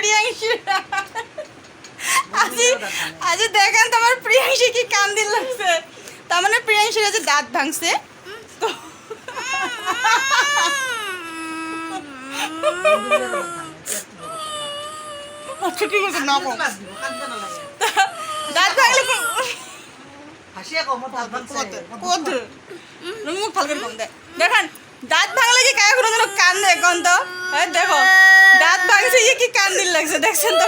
প্রিয়াংশী আজ দেখেন তোমার প্রিয়াংশী কি কান্দি লাগছে। তার মানে প্রিয়াংশীর যে দাঁত ভাঙছে তো আচ্ছা ঠিক আছে না দাঁত ভাঙলে মুখ ফালকে কম দেয়। দেখেন দাঁত ভাঙলে কি কায়া কোনো যেন কান্দে কোন তো দেখো দাঁত ভাঙছে ইয়ে কি কান্দির লাগছে দেখছেন তো।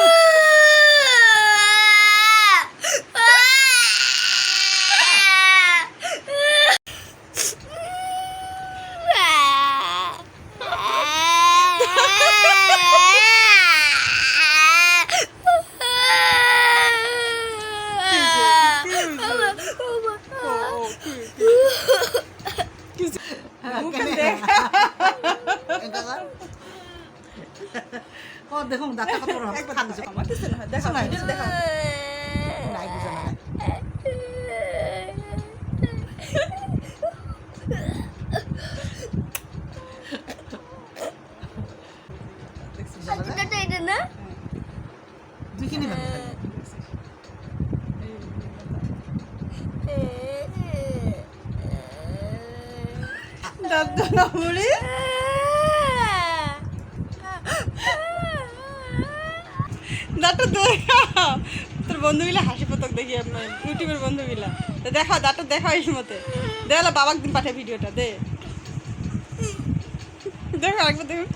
দেখো দাঁতটা কত বড় খাচ্ছে আমার কিছু না দেখো না দেখো নাই বুঝা না এটা এটা না দেখিনি না দাঁত না মুড়ি দাঁতটা দেখা তোর বন্ধুগুলা হাসি পতক দেখি আপনার ইউটিউবের বন্ধুগুলা তো দেখা দাঁতটা দেখা এই মতে দেখলা বাবাক দিন পাঠে ভিডিওটা দে দেখো আরেকবার দেখুন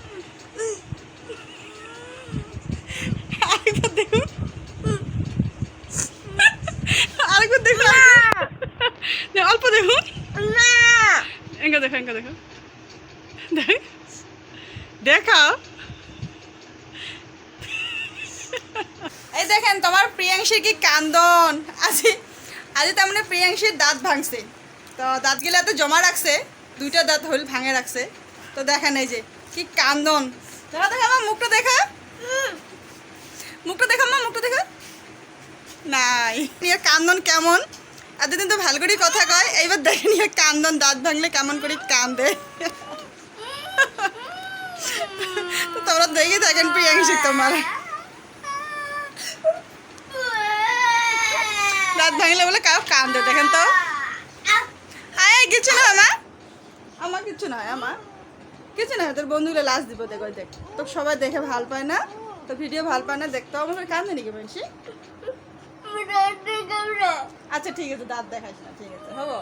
আরেকবার দেখুন আরেকবার দেখুন অল্প দেখুন এঙ্কা দেখো এঙ্কা দেখো দেখ দেখাও। এই দেখেন তোমার প্রিয়াংশীর কি কান্দন আজি আজি তার মানে প্রিয়াংশীর দাঁত ভাঙছে তো দাঁতগুলো এত জমা রাখছে দুইটা দাঁত হইল ভাঙে রাখছে তো দেখেন এই যে কি কান্দন দেখা দেখা আমার মুখটা দেখা মুখটা দেখা মা মুখটা দেখা নাই নিয়ে কান্দন কেমন এতদিন তো ভালো করে কথা কয় এইবার দেখেন নিয়ে কান্দন দাঁত ভাঙলে কেমন করে কান্দে তো তোমরা দেখে থাকেন প্রিয়াংশী তোমার দাঁত ভাঙলে বলে কাউ কান্দে দেখেন তো আয় কিছু না আমার কিছু নয় আমার কিছু না তোর বন্ধুগুলো লাশ দিব দেখো দেখ তো সবাই দেখে ভাল পায় না তো ভিডিও ভাল পায় না দেখতে আমার কান্দে নাকি বেশি। আচ্ছা ঠিক আছে দাঁত দেখাইস না ঠিক আছে হবো।